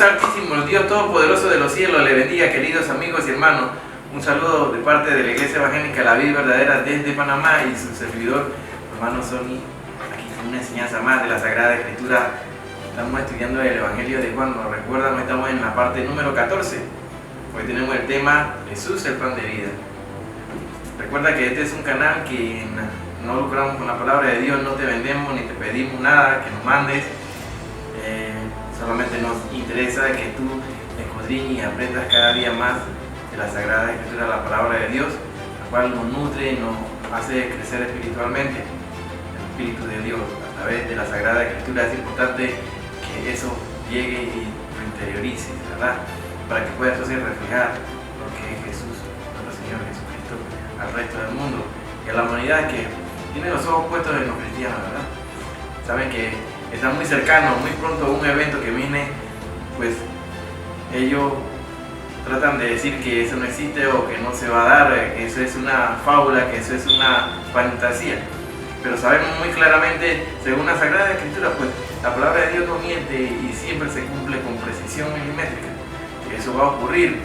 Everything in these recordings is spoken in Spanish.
Altísimo, el Dios Todopoderoso de los cielos, le bendiga, queridos amigos y hermanos. Un saludo de parte de la Iglesia Evangélica La Vida Verdadera desde Panamá y su servidor, hermano Sony. Aquí con una enseñanza más de la Sagrada Escritura. Estamos estudiando el Evangelio de Juan. Nos recuerdan, estamos en la parte número 14. Hoy tenemos el tema Jesús, el pan de vida. Recuerda que este es un canal que no lucramos con la palabra de Dios, no te vendemos ni te pedimos nada que nos mandes. Solamente nos interesa que tú escudriñes y aprendas cada día más de la Sagrada Escritura, la palabra de Dios, la cual nos nutre y nos hace crecer espiritualmente. El Espíritu de Dios a través de la Sagrada Escritura. Es importante que eso llegue y lo interiorices, ¿verdad? Para que puedas entonces reflejar lo que es Jesús, nuestro Señor Jesucristo, al resto del mundo y a la humanidad que tiene los ojos puestos en los cristianos, ¿verdad? Saben que está muy cercano, muy pronto un evento que viene, pues ellos tratan de decir que eso no existe o que no se va a dar, que eso es una fábula, que eso es una fantasía. Pero sabemos muy claramente, según la Sagrada Escritura, pues la palabra de Dios no miente y siempre se cumple con precisión milimétrica. Que eso va a ocurrir,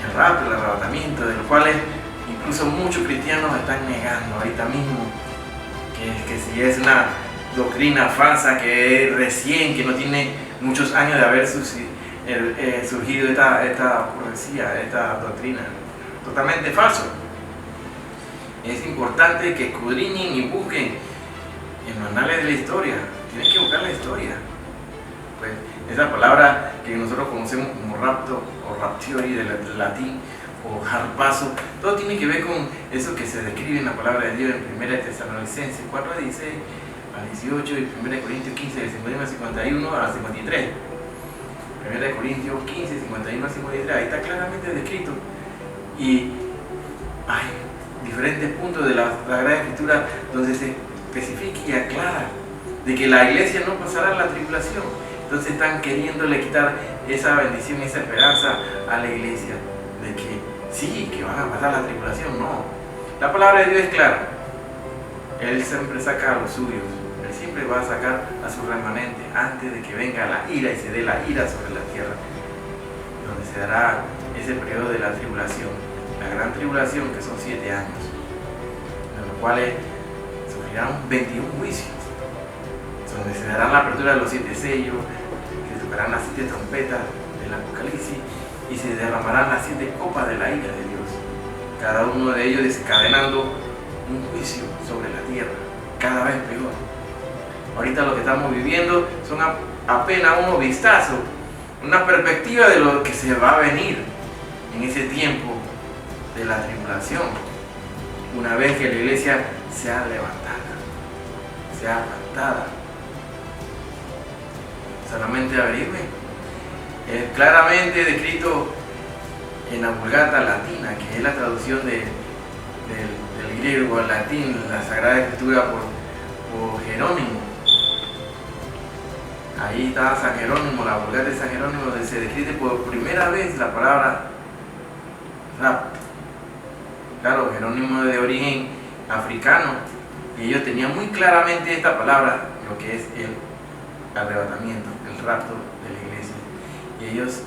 el rapto, el arrebatamiento, de los cuales incluso muchos cristianos están negando ahorita mismo, que si es una doctrina falsa, que es recién, que no tiene muchos años de haber surgido esta profecía, esta doctrina. Totalmente falso. Es importante que escudriñen y busquen en manuales de la historia. Tienes que buscar la historia. Pues esa palabra que nosotros conocemos como rapto o raptiori del latín o harpazo, todo tiene que ver con eso que se describe en la palabra de Dios en 1 Tesalonicenses 4:16 al 18 y 1 Corintios 15, del 51 al 51 al 53. 1 Corintios 15, 51 al 53, ahí está claramente descrito. Y hay diferentes puntos de la Sagrada Escritura donde se especifica y aclara de que la iglesia no pasará la tribulación. Entonces están queriéndole quitar esa bendición y esa esperanza a la iglesia de que sí, que van a pasar la tribulación. No, la palabra de Dios es clara. Él siempre saca a los suyos. Él siempre va a sacar a su remanente antes de que venga la ira y se dé la ira sobre la tierra, donde se dará ese periodo de la tribulación, la gran tribulación, que son 7 años, en los cuales sufrirán 21 juicios, donde se dará la apertura de los 7 sellos, se tocarán las 7 trompetas del Apocalipsis y se derramarán las 7 copas de la ira de Dios, cada uno de ellos desencadenando un juicio sobre la tierra, cada vez peor. Ahorita lo que estamos viviendo son apenas unos vistazos, una perspectiva de lo que se va a venir en ese tiempo de la tribulación, una vez que la iglesia sea levantada, sea plantada. Solamente averigüen. Es claramente descrito en la Vulgata Latina, que es la traducción del griego al latín, la Sagrada Escritura por Jerónimo. Ahí está San Jerónimo, la Vulgata de San Jerónimo, donde se describe por primera vez la palabra rapto. Claro, Jerónimo es de origen africano y ellos tenían muy claramente esta palabra, lo que es el arrebatamiento, el rapto de la iglesia. Y ellos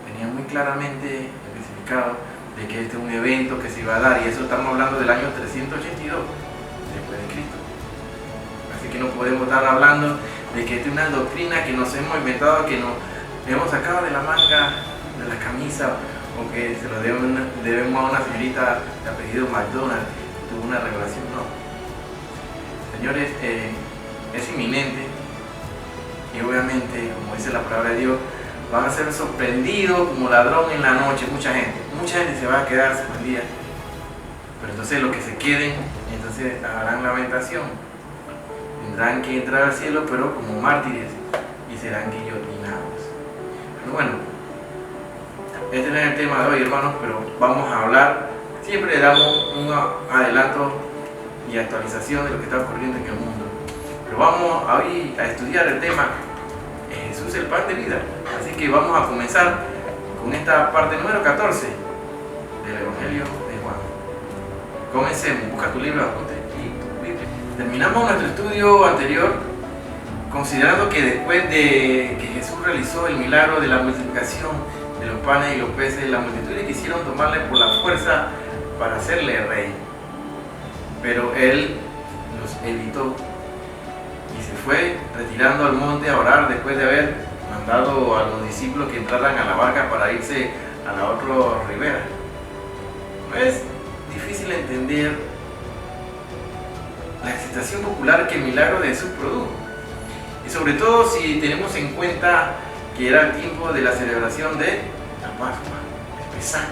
tenían muy claramente especificado de que este es un evento que se iba a dar, y eso estamos hablando del año 382 después de Cristo. Así que no podemos estar hablando de que esta es una doctrina que nos hemos inventado, que nos hemos sacado de la manga de la camisa, o que se lo debemos a una señorita de apellido McDonald que tuvo una revelación. No, señores, es inminente, y obviamente, como dice la palabra de Dios, van a ser sorprendidos como ladrón en la noche. Mucha gente se va a quedar sorprendida, pero entonces los que se queden, entonces harán lamentación, tendrán que entrar al cielo, pero como mártires, y serán guillotinados. Pero bueno, este no es el tema de hoy, hermanos, pero vamos a hablar, siempre le damos un adelanto y actualización de lo que está ocurriendo en el mundo, pero vamos hoy a estudiar el tema Jesús, el pan de vida. Así que vamos a comenzar con esta parte número 14 del Evangelio de Juan. Comencemos, busca tu libro, apunte y tu Biblia. Terminamos nuestro estudio anterior considerando que después de que Jesús realizó el milagro de la multiplicación de los panes y los peces, las multitudes quisieron tomarle por la fuerza para hacerle rey. Pero él los evitó y se fue retirando al monte a orar después de haber mandado a los discípulos que entraran a la barca para irse a la otra ribera. No es difícil entender la excitación popular que el milagro de Jesús produjo. Y sobre todo si tenemos en cuenta que era el tiempo de la celebración de la Pascua, el Pesaj.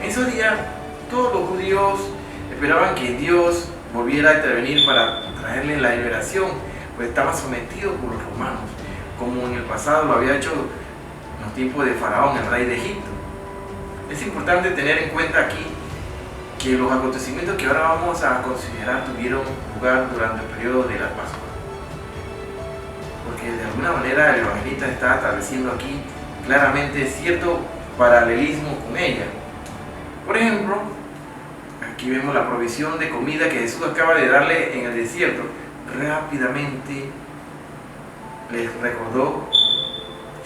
En esos días todos los judíos esperaban que Dios volviera a intervenir para traerle la liberación, pues estaban sometidos por los romanos, como en el pasado lo había hecho en los tiempos de Faraón, el rey de Egipto. Es importante tener en cuenta aquí que los acontecimientos que ahora vamos a considerar tuvieron lugar durante el periodo de la Pascua, porque de alguna manera el evangelista está estableciendo aquí claramente cierto paralelismo con ella. Por ejemplo, aquí vemos la provisión de comida que Jesús acaba de darle en el desierto. Rápidamente les recordó,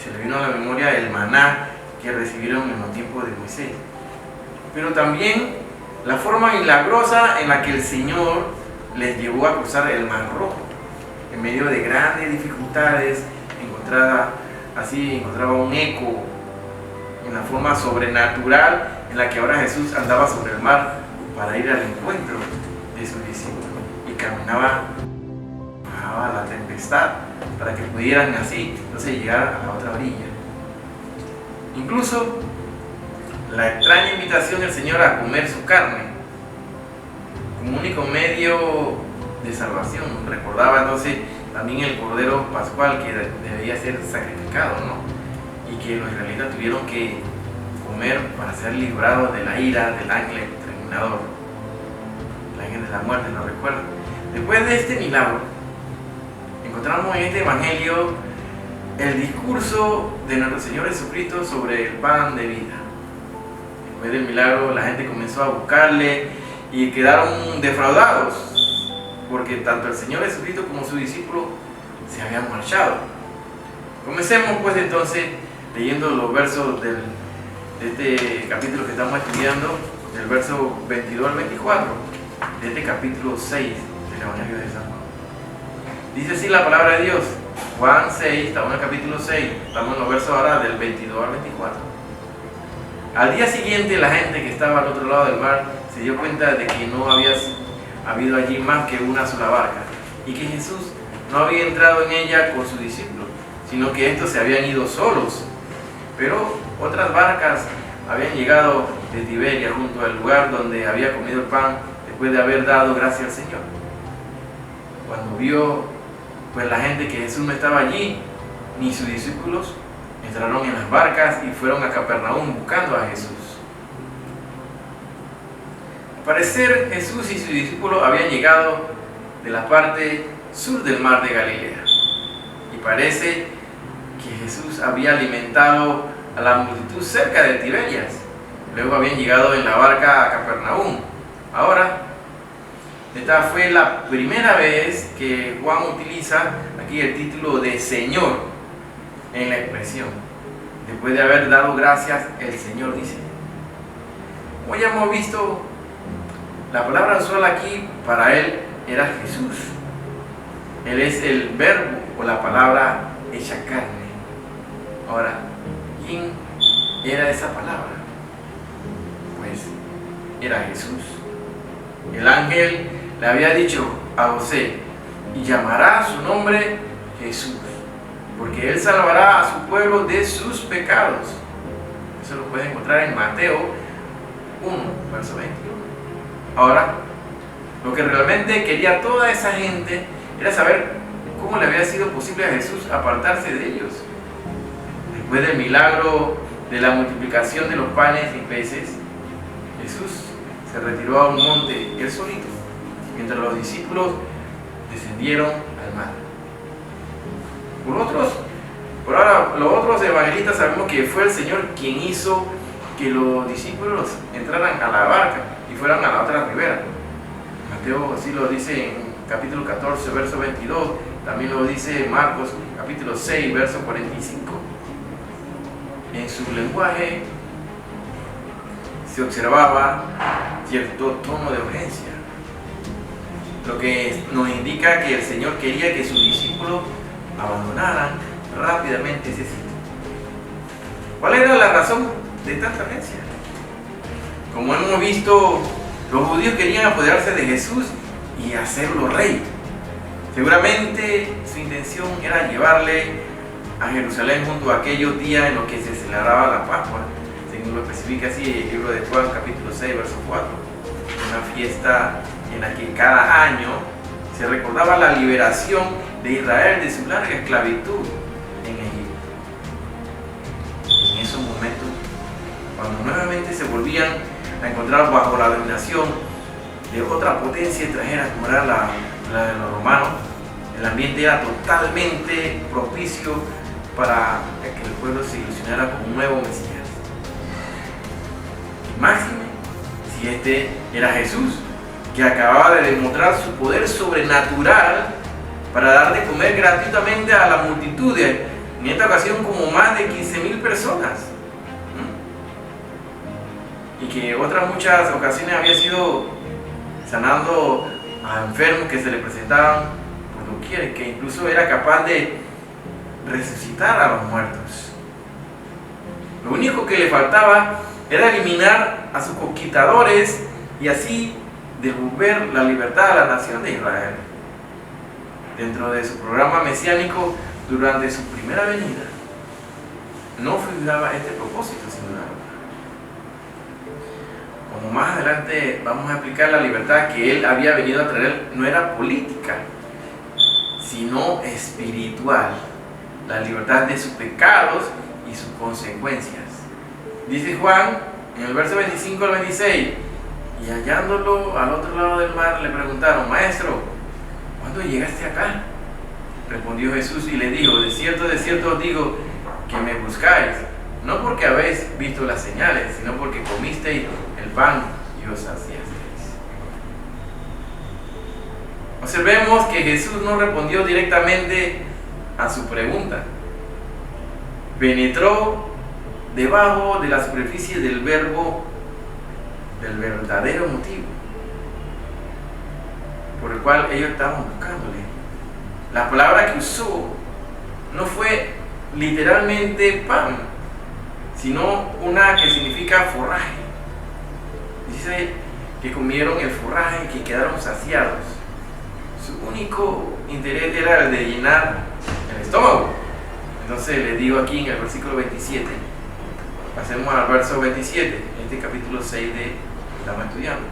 se le vino a la memoria el maná que recibieron en los tiempos de Moisés. Pero también la forma milagrosa en la que el Señor les llevó a cruzar el Mar Rojo. En medio de grandes dificultades, encontraba un eco en la forma sobrenatural en la que ahora Jesús andaba sobre el mar para ir al encuentro de sus discípulos y caminaba a la tempestad para que pudieran así entonces llegar a la otra orilla. Incluso la extraña invitación del Señor a comer su carne como único medio de salvación recordaba entonces también el cordero pascual que debía ser sacrificado, ¿no? Y que los israelitas tuvieron que comer para ser librados de la ira del ángel exterminador, el ángel de la muerte, ¿lo recuerdan? Después de este milagro encontramos en este evangelio el discurso de nuestro Señor Jesucristo sobre el pan de vida. Después del milagro la gente comenzó a buscarle y quedaron defraudados porque tanto el Señor Jesucristo como sus discípulos se habían marchado. Comencemos pues entonces leyendo los versos de este capítulo que estamos estudiando, del verso 22 al 24 de este capítulo 6 del Evangelio de San Juan. Dice así la palabra de Dios, Juan 6, estamos en el capítulo 6, estamos en los versos ahora del 22 al 24. Al día siguiente la gente que estaba al otro lado del mar se dio cuenta de que no había habido allí más que una sola barca y que Jesús no había entrado en ella con sus discípulos, sino que estos se habían ido solos. Pero otras barcas habían llegado de Tiberia junto al lugar donde había comido el pan después de haber dado gracias al Señor. Cuando vio pues la gente que Jesús no estaba allí, ni sus discípulos, entraron en las barcas y fueron a Capernaum buscando a Jesús. Al parecer Jesús y sus discípulos habían llegado de la parte sur del mar de Galilea y parece que Jesús había alimentado a la multitud cerca de Tiberias. Luego habían llegado en la barca a Capernaum. Ahora, esta fue la primera vez que Juan utiliza aquí el título de Señor en la expresión. Después de haber dado gracias, el Señor dice. Como ya hemos visto, la palabra usual aquí para él era Jesús. Él es el verbo o la palabra hecha carne. Ahora, ¿quién era esa palabra? Pues era Jesús. El ángel le había dicho a José, y llamará su nombre Jesús, porque él salvará a su pueblo de sus pecados. Eso lo puede encontrar en Mateo 1, verso 21. Ahora, lo que realmente quería toda esa gente era saber cómo le había sido posible a Jesús apartarse de ellos. Después del milagro de la multiplicación de los panes y peces, Jesús se retiró a un monte él solito, mientras los discípulos descendieron al mar. Por ahora, los otros evangelistas sabemos que fue el Señor quien hizo que los discípulos entraran a la barca y fueran a la otra ribera. Mateo así lo dice en capítulo 14, verso 22, también lo dice Marcos capítulo 6, verso 45. En su lenguaje se observaba cierto tono de urgencia, lo que nos indica que el Señor quería que sus discípulos abandonaran rápidamente ese sitio. ¿Cuál era la razón de tanta urgencia? Como hemos visto, los judíos querían apoderarse de Jesús y hacerlo rey. Seguramente su intención era llevarle a Jerusalén junto a aquellos días en los que se celebraba la Pascua, según lo especifica así el libro de Juan capítulo 6, verso 4. Una fiesta en la que cada año se recordaba la liberación de Israel de su larga esclavitud en Egipto. En esos momentos, cuando nuevamente se volvían a encontrar bajo la dominación de otra potencia extranjera como era la de los romanos, el ambiente era totalmente propicio para que el pueblo se ilusionara con un nuevo Mesías. Y máxime si este era Jesús, que acababa de demostrar su poder sobrenatural para dar de comer gratuitamente a las multitudes, en esta ocasión como más de 15,000 personas, y que en otras muchas ocasiones había sido sanando a enfermos que se le presentaban por doquier, que incluso era capaz de resucitar a los muertos. Lo único que le faltaba era eliminar a sus conquistadores y así devolver la libertad a la nación de Israel. Dentro de su programa mesiánico durante su primera venida, no figuraba este propósito, sin duda. Como más adelante vamos a explicar, la libertad que él había venido a traer no era política, sino espiritual. La libertad de sus pecados y sus consecuencias. Dice Juan en el verso 25 al 26, y hallándolo al otro lado del mar le preguntaron: Maestro, ¿cuándo llegaste acá? Respondió Jesús y le dijo: de cierto os digo que me buscáis, no porque habéis visto las señales, sino porque comisteis el pan y os saciasteis. Observemos que Jesús no respondió directamente a su pregunta. Penetró debajo de la superficie del verbo, del verdadero motivo por el cual ellos estaban buscándole. La palabra que usó no fue literalmente pan, sino una que significa forraje. Dice que comieron el forraje y que quedaron saciados. Su único interés era el de llenar el estómago. Entonces le digo aquí en el versículo 27, pasemos al verso 27, este capítulo 6 de estamos estudiando.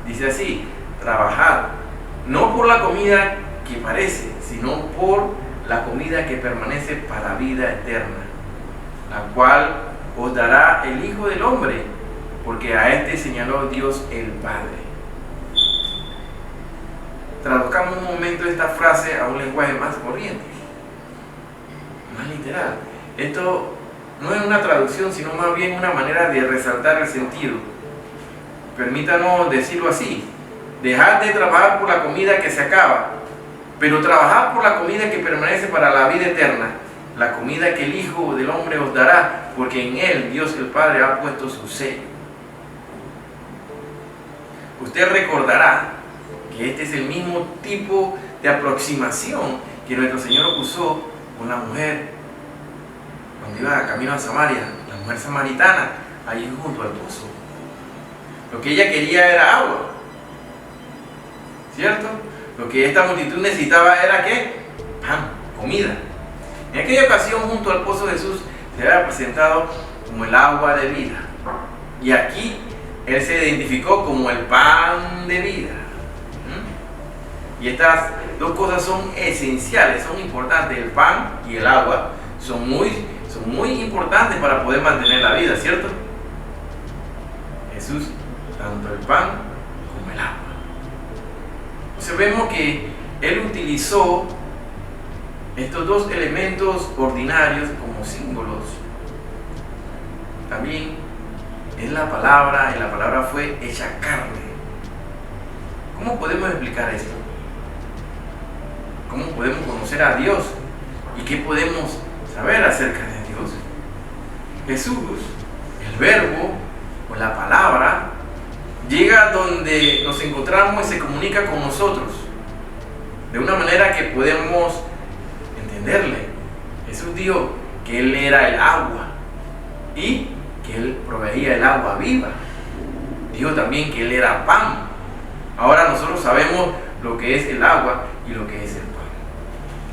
Dice así: trabajad, no por la comida que parece, sino por la comida que permanece para vida eterna, la cual os dará el Hijo del Hombre, porque a este señaló Dios el Padre. Traduzcamos un momento esta frase a un lenguaje más corriente, más literal. Esto no es una traducción, sino más bien una manera de resaltar el sentido. Permítanos decirlo así: dejad de trabajar por la comida que se acaba, pero trabajad por la comida que permanece para la vida eterna, la comida que el Hijo del Hombre os dará, porque en él Dios el Padre ha puesto su sello. Usted recordará que este es el mismo tipo de aproximación que nuestro Señor usó con la mujer cuando iba camino a Samaria, la mujer samaritana, allí junto al pozo. Lo que ella quería era agua, ¿cierto? Lo que esta multitud necesitaba era ¿qué? Pan, comida. En aquella ocasión, junto al pozo, Jesús se había presentado como el agua de vida, y aquí él se identificó como el pan de vida. Y estas dos cosas son esenciales, son importantes. El pan y el agua son muy importantes para poder mantener la vida, ¿cierto? Jesús, tanto el pan como el agua. Entonces vemos que él utilizó estos dos elementos ordinarios como símbolos. También es la palabra, y la palabra fue hecha carne. ¿Cómo podemos explicar esto? ¿Cómo podemos conocer a Dios? ¿Y qué podemos saber acerca de Dios? Jesús, el Verbo o la palabra, llega donde nos encontramos y se comunica con nosotros de una manera que podemos entenderle. Jesús dijo que Él era el agua y que Él proveía el agua viva. Dijo también que Él era pan. Ahora nosotros sabemos lo que es el agua y lo que es el pan.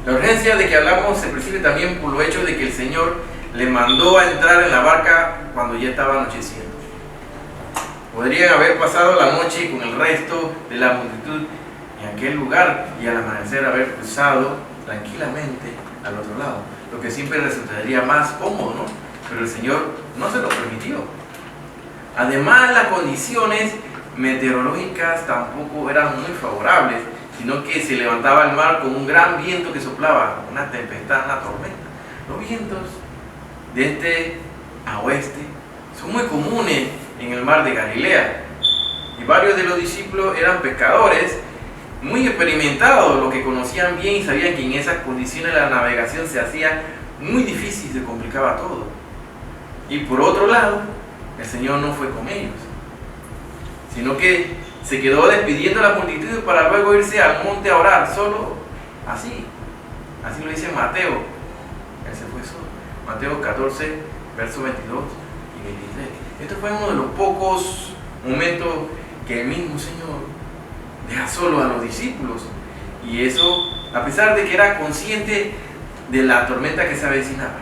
La urgencia de que hablamos se percibe también por lo hecho de que el Señor le mandó a entrar en la barca cuando ya estaba anocheciendo. Podrían haber pasado la noche con el resto de la multitud en aquel lugar y al amanecer haber cruzado tranquilamente al otro lado, lo que siempre resultaría más cómodo, ¿no? Pero el Señor no se lo permitió. Además, las condiciones meteorológicas tampoco eran muy favorables, sino que se levantaba el mar con un gran viento que soplaba, una tempestad, una tormenta. Los vientos de este a oeste son muy comunes en el mar de Galilea, y varios de los discípulos eran pescadores muy experimentados, los que conocían bien y sabían que en esas condiciones la navegación se hacía muy difícil, se complicaba todo. Y por otro lado, el Señor no fue con ellos, sino que se quedó despidiendo a la multitud para luego irse al monte a orar, solo así lo dice Mateo. Él se fue solo. Mateo 14, versos 22 y 23. Esto fue uno de los pocos momentos que el mismo Señor deja solo a los discípulos, y eso a pesar de que era consciente de la tormenta que se avecinaba.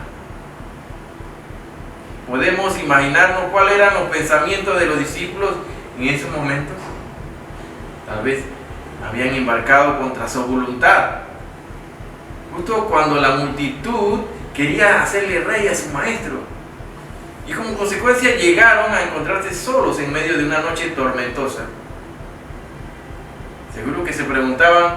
¿Podemos imaginarnos cuáles eran los pensamientos de los discípulos en esos momentos? Tal vez habían embarcado contra su voluntad, justo cuando la multitud quería hacerle rey a su maestro, y como consecuencia llegaron a encontrarse solos en medio de una noche tormentosa. Seguro que se preguntaban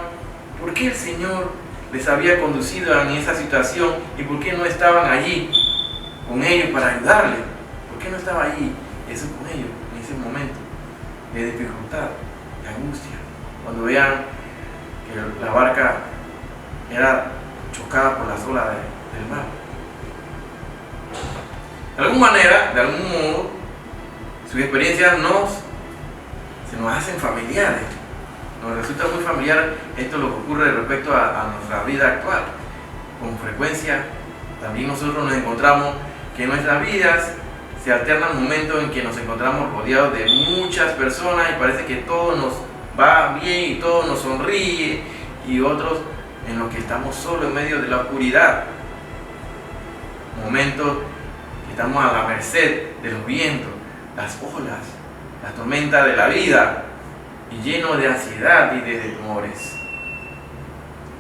por qué el Señor les había conducido en esa situación y por qué no estaban allí con ellos para ayudarles. ¿Por qué no estaba allí Jesús con ellos en ese momento de dificultad, de angustia, cuando vean que la barca era chocada por las olas del mar? De alguna manera, de algún modo, sus experiencias se nos hacen familiares. Nos resulta muy familiar esto lo que ocurre respecto a nuestra vida actual. Con frecuencia también nosotros nos encontramos que en nuestras vidas se alternan momentos en que nos encontramos rodeados de muchas personas y parece que todo nos va bien y todo nos sonríe, y otros en los que estamos solos en medio de la oscuridad. Momentos que estamos a la merced de los vientos, las olas, las tormentas de la vida, y lleno de ansiedad y de temores,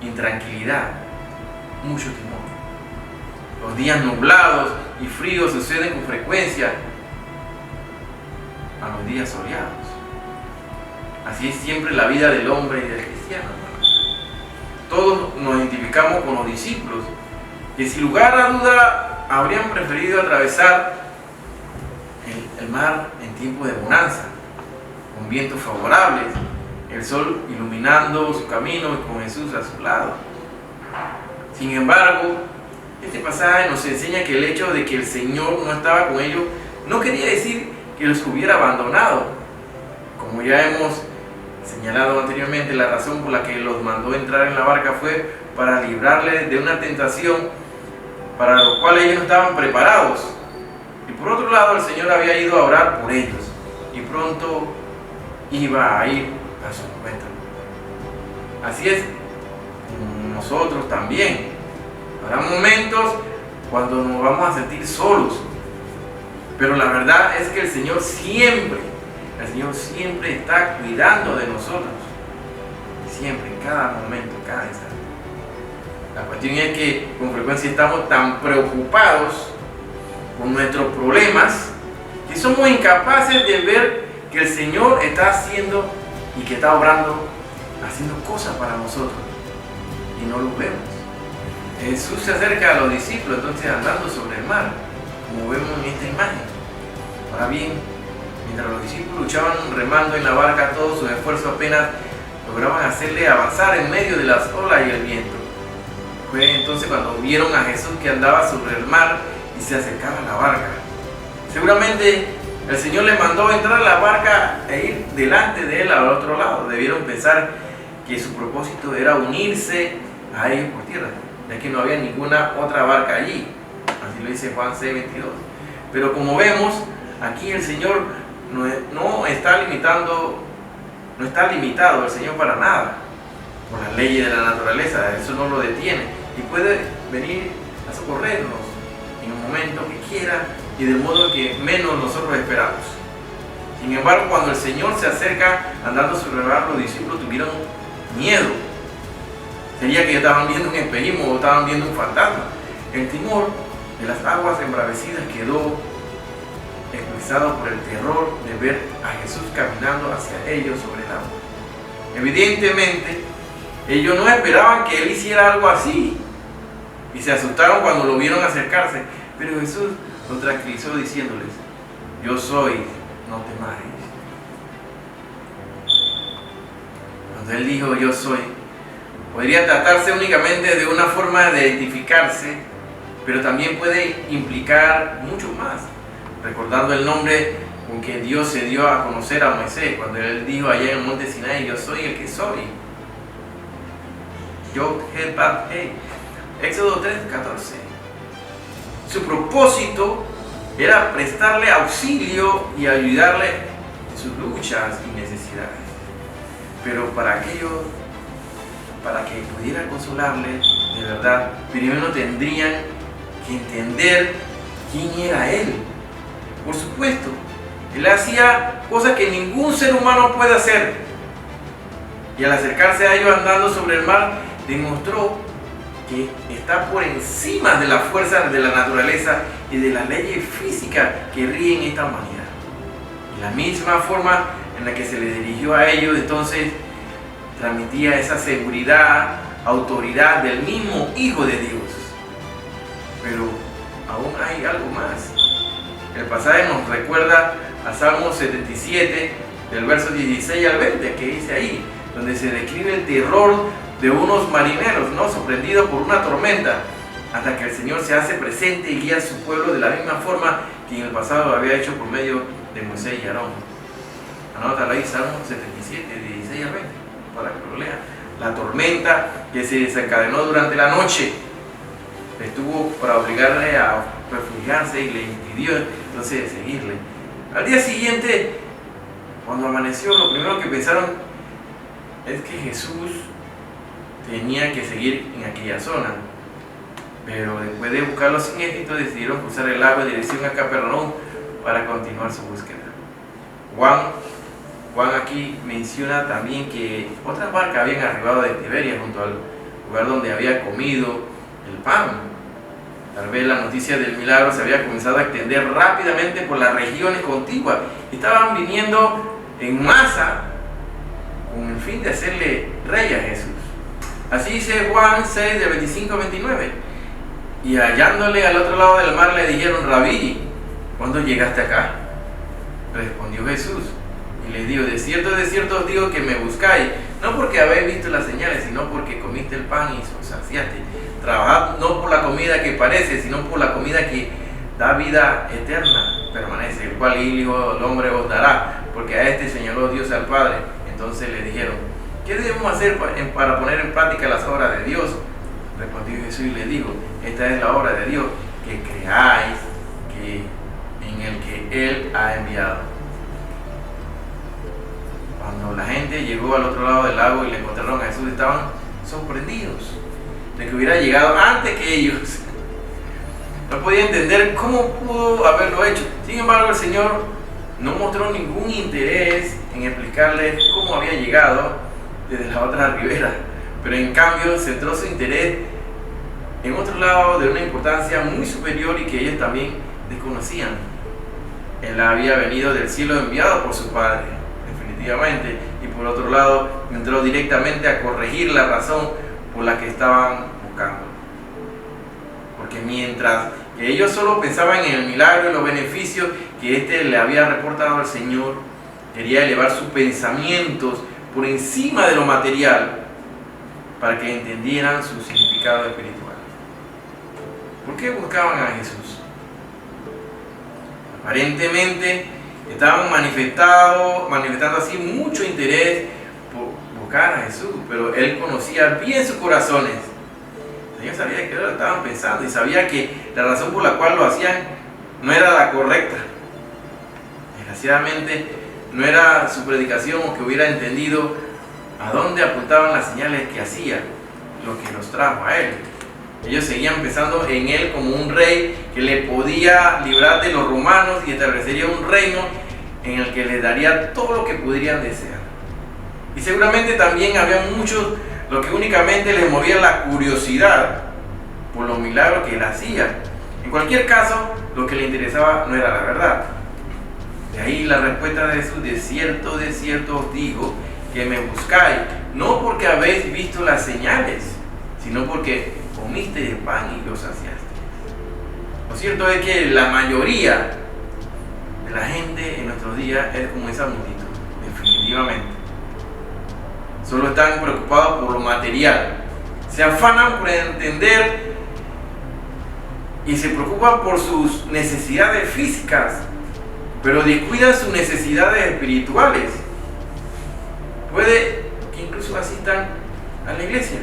intranquilidad, mucho temor. Los días nublados y fríos suceden con frecuencia a los días soleados. Así es siempre la vida del hombre y del cristiano. Todos nos identificamos con los discípulos, que sin lugar a duda habrían preferido atravesar el mar en tiempo de bonanza, con vientos favorables, el sol iluminando su camino y con Jesús a su lado. Sin embargo, este pasaje nos enseña que el hecho de que el Señor no estaba con ellos no quería decir que los hubiera abandonado. Como ya hemos señalado anteriormente, la razón por la que los mandó entrar en la barca fue para librarles de una tentación para la cual ellos no estaban preparados. Y por otro lado, el Señor había ido a orar por ellos y pronto iba a ir a su encuentro. Así es, nosotros también. Habrá momentos cuando nos vamos a sentir solos, pero la verdad es que el Señor siempre está cuidando de nosotros, siempre, en cada momento, en cada instante. La cuestión es que con frecuencia estamos tan preocupados por nuestros problemas que somos incapaces de ver que el Señor está haciendo y que está obrando, haciendo cosas para nosotros, y no lo vemos. Jesús se acerca a los discípulos entonces andando sobre el mar, como vemos en esta imagen. Ahora bien, mientras los discípulos luchaban remando en la barca, todos sus esfuerzos apenas lograban hacerle avanzar en medio de las olas y el viento. Fue entonces cuando vieron a Jesús que andaba sobre el mar y se acercaba a la barca. Seguramente el Señor le mandó entrar a la barca e ir delante de él al otro lado. Debieron pensar que su propósito era unirse a ellos por tierra, ya que no había ninguna otra barca allí. Así lo dice Juan 6:22. Pero como vemos, aquí el Señor no está limitado el Señor para nada por las leyes de la naturaleza. Eso no lo detiene y puede venir a socorrernos en un momento que quiera y del modo que menos nosotros esperamos. Sin embargo, cuando el Señor se acerca andando sobre el mar, los discípulos tuvieron miedo. Sería que estaban viendo un espejismo o estaban viendo un fantasma. El temor de las aguas embravecidas quedó expresado por el terror de ver a Jesús caminando hacia ellos sobre el agua. Evidentemente, ellos no esperaban que Él hiciera algo así y se asustaron cuando lo vieron acercarse, pero Jesús los tranquilizó diciéndoles: yo soy, no temáis. Cuando Él dijo yo soy, podría tratarse únicamente de una forma de identificarse, pero también puede implicar mucho más, recordando el nombre con que Dios se dio a conocer a Moisés cuando Él dijo allá en el monte Sinaí: yo soy el que soy. Éxodo 3:14. Su propósito era prestarle auxilio y ayudarle en sus luchas y necesidades. Pero para que pudiera consolarle de verdad, primero tendrían que entender quién era Él. Por supuesto, Él hacía cosas que ningún ser humano puede hacer. Y al acercarse a ellos andando sobre el mar, demostró que está por encima de las fuerzas de la naturaleza y de las leyes físicas que rigen esta humanidad. Y la misma forma en la que se le dirigió a ellos, entonces transmitía esa seguridad, autoridad del mismo Hijo de Dios. Pero aún hay algo más. El pasaje nos recuerda a Salmo 77, del verso 16 al 20, que dice ahí, donde se describe el terror de unos marineros, ¿no?, sorprendidos por una tormenta, hasta que el Señor se hace presente y guía a su pueblo de la misma forma que en el pasado lo había hecho por medio de Moisés y Aarón. Anótalo ahí, Salmo 77, 16 al 20, para que lo lean. La tormenta que se desencadenó durante la noche estuvo para obligarle a refugiarse y le impidió entonces seguirle. Al día siguiente, cuando amaneció, lo primero que pensaron es que Jesús tenía que seguir en aquella zona. Pero después de buscarlo sin éxito, decidieron cruzar el lago en dirección a Capernaum para continuar su búsqueda. Juan aquí menciona también que otras barcas habían arribado de Tiberia junto al lugar donde había comido el pan. Tal vez la noticia del milagro se había comenzado a extender rápidamente por las regiones contiguas. Estaban viniendo en masa con el fin de hacerle rey a Jesús. Así dice Juan 6, de 25 a 29. Y hallándole al otro lado del mar le dijeron: Rabí, ¿cuándo llegaste acá? Respondió Jesús y les dijo: de cierto os digo que me buscáis, no porque habéis visto las señales, sino porque comiste el pan y os saciaste. Trabajad no por la comida que parece, sino por la comida que da vida eterna, permanece, el cual el Hijo del Hombre os dará, porque a este señaló Dios al Padre. Entonces le dijeron: ¿qué debemos hacer para poner en práctica las obras de Dios? Respondió Jesús y le dijo: esta es la obra de Dios, que creáis en el que Él ha enviado. Cuando la gente llegó al otro lado del lago y le encontraron a Jesús, estaban sorprendidos de que hubiera llegado antes que ellos. No podía entender cómo pudo haberlo hecho. Sin embargo, el Señor no mostró ningún interés en explicarles cómo había llegado desde la otra ribera, pero en cambio centró su interés en otro lado de una importancia muy superior y que ellos también desconocían. Él había venido del cielo enviado por su Padre, definitivamente, y por otro lado entró directamente a corregir la razón por la que estaban buscando. Porque mientras que ellos solo pensaban en el milagro y los beneficios que éste le había reportado al Señor, quería elevar sus pensamientos por encima de lo material para que entendieran su significado espiritual. ¿Por qué buscaban a Jesús? Aparentemente estaban manifestando así mucho interés por buscar a Jesús, pero él conocía bien sus corazones. El Señor sabía que ellos lo estaban pensando y sabía que la razón por la cual lo hacían no era la correcta. Desgraciadamente no era su predicación o que hubiera entendido a dónde apuntaban las señales que hacía, lo que los trajo a él. Ellos seguían pensando en él como un rey que le podía librar de los romanos y establecería un reino en el que les daría todo lo que pudieran desear. Y seguramente también había muchos lo que únicamente les movía la curiosidad por los milagros que él hacía. En cualquier caso, lo que le interesaba no era la verdad. De ahí la respuesta de Jesús: de cierto os digo que me buscáis, no porque habéis visto las señales, sino porque comiste el pan y lo saciaste. Lo cierto es que la mayoría de la gente en nuestros días es como esa multitud, definitivamente. Solo están preocupados por lo material, se afanan por entender y se preocupan por sus necesidades físicas, pero descuidan sus necesidades espirituales. Puede que incluso asistan a la iglesia,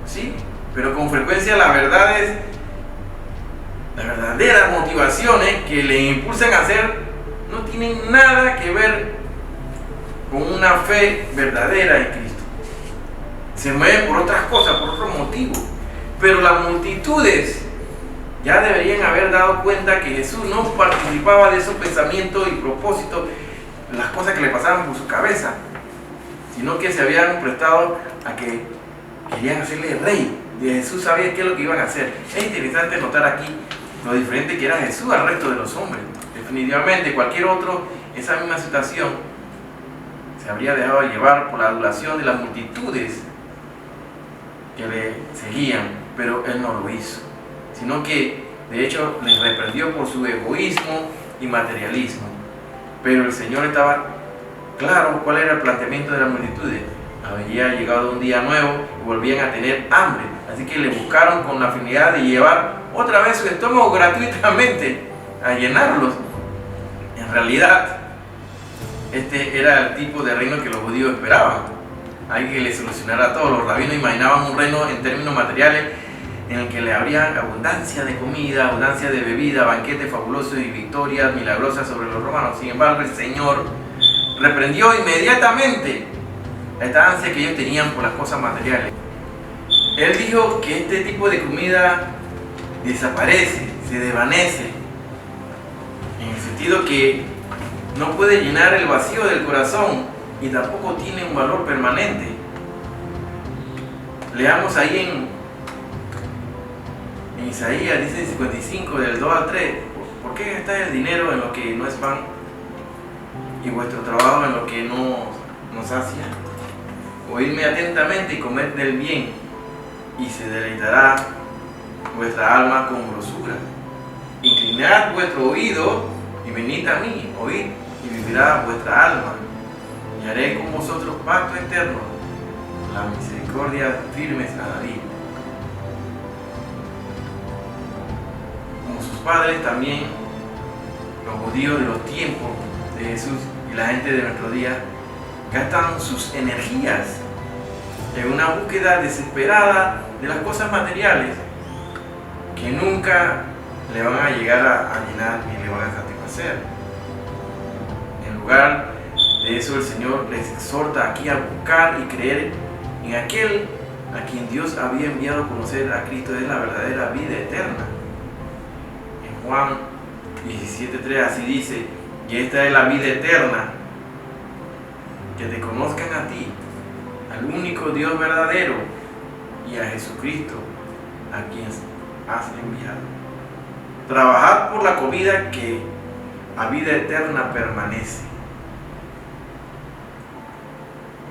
¿sí? Pero con frecuencia las verdaderas motivaciones que le impulsan a hacer no tienen nada que ver con una fe verdadera en Cristo. Se mueven por otras cosas, por otros motivos. Pero las multitudes ya deberían haber dado cuenta que Jesús no participaba de esos pensamientos y propósitos, las cosas que le pasaban por su cabeza, sino que se habían prestado a que querían hacerle rey. De Jesús sabía qué es lo que iban a hacer. Es interesante notar aquí lo diferente que era Jesús al resto de los hombres. Definitivamente cualquier otro en esa misma situación se habría dejado llevar por la adulación de las multitudes que le seguían, pero él no lo hizo, sino que de hecho les reprendió por su egoísmo y materialismo. Pero el Señor estaba claro cuál era el planteamiento de las multitudes. Había llegado un día nuevo y volvían a tener hambre, así que le buscaron con la finalidad de llevar otra vez su estómago gratuitamente, a llenarlos. En realidad, este era el tipo de reino que los judíos esperaban. Alguien que les solucionara todo. Los rabinos imaginaban un reino en términos materiales en el que le habría abundancia de comida, abundancia de bebida, banquetes fabulosos y victorias milagrosas sobre los romanos. Sin embargo, el Señor reprendió inmediatamente esta ansia que ellos tenían por las cosas materiales. Él dijo que este tipo de comida desaparece, se desvanece, en el sentido que no puede llenar el vacío del corazón y tampoco tiene un valor permanente. Leamos ahí en Isaías, dice en 55, del 2 al 3, ¿por qué gastáis el dinero en lo que no es pan y vuestro trabajo en lo que no nos sacia? Oídme atentamente y comed del bien, y se deleitará vuestra alma con grosura. Inclinad vuestro oído y venid a mí, oíd, y vivirá vuestra alma. Y haré con vosotros pacto eterno, la misericordia firmes a David. Como sus padres también, los judíos de los tiempos de Jesús y la gente de nuestro día gastan sus energías en una búsqueda desesperada de las cosas materiales que nunca le van a llegar a llenar ni le van a satisfacer. En lugar de eso, el Señor les exhorta aquí a buscar y creer en aquel a quien Dios había enviado a conocer a Cristo, es la verdadera vida eterna. En Juan 17:3 así dice: y esta es la vida eterna, que te conozcan a ti, al único Dios verdadero, y a Jesucristo, a quien has enviado. Trabajad por la comida que a vida eterna permanece.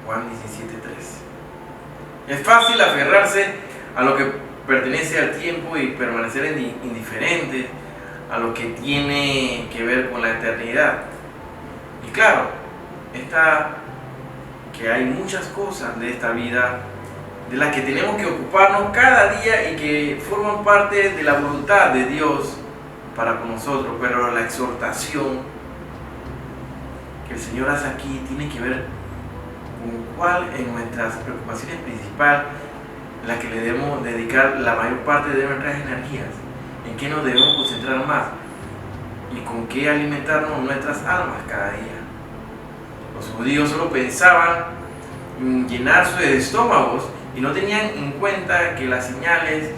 Juan 17:3. Es fácil aferrarse a lo que pertenece al tiempo y permanecer indiferente a lo que tiene que ver con la eternidad. Y claro, esta que hay muchas cosas de esta vida de las que tenemos que ocuparnos cada día y que forman parte de la voluntad de Dios para con nosotros, pero la exhortación que el Señor hace aquí tiene que ver con cuál en nuestras preocupaciones principales, la que le debemos dedicar la mayor parte de nuestras energías, en qué nos debemos concentrar más y con qué alimentarnos nuestras almas cada día. Los judíos solo pensaban en llenar sus estómagos y no tenían en cuenta que las señales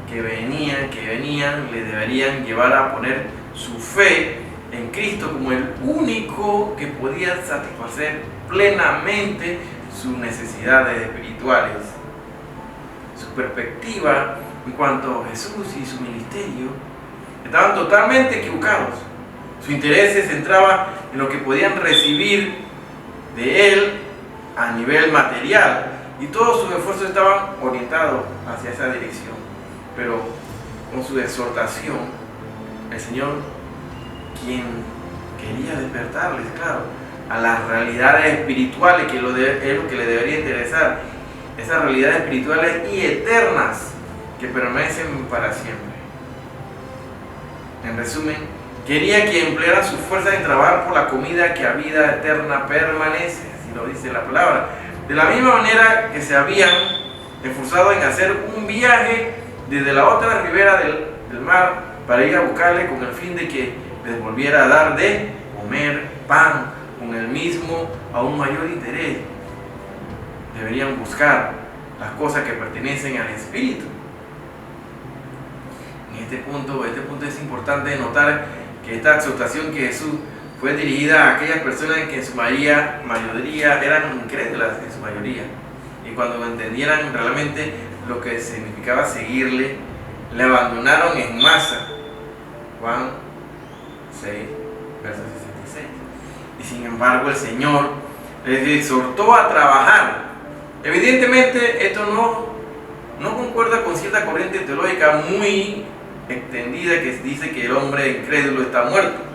que venían, le deberían llevar a poner su fe en Cristo como el único que podía satisfacer plenamente sus necesidades espirituales. Su perspectiva en cuanto a Jesús y su ministerio estaban totalmente equivocados. Su interés se centraba en lo que podían recibir de Él a nivel material y todos sus esfuerzos estaban orientados hacia esa dirección. Pero con su exhortación, el Señor, quien quería despertarles, claro, a las realidades espirituales, que es lo que le debería interesar, esas realidades espirituales y eternas que permanecen para siempre. En resumen, quería que emplearan sus fuerzas en trabajar por la comida que a vida eterna permanece, así lo dice la palabra. De la misma manera que se habían esforzado en hacer un viaje desde la otra ribera del mar para ir a buscarle con el fin de que les volviera a dar de comer pan con el mismo, aún mayor interés. Deberían buscar las cosas que pertenecen al Espíritu. En este punto es importante notar que esta exhortación que Jesús fue dirigida a aquellas personas que en su mayoría eran incrédulas en su mayoría, y cuando entendieran realmente lo que significaba seguirle, le abandonaron en masa. Juan 6, verso 66. Y sin embargo el Señor les exhortó a trabajar. Evidentemente esto no concuerda con cierta corriente teológica muy extendida que dice que el hombre incrédulo está muerto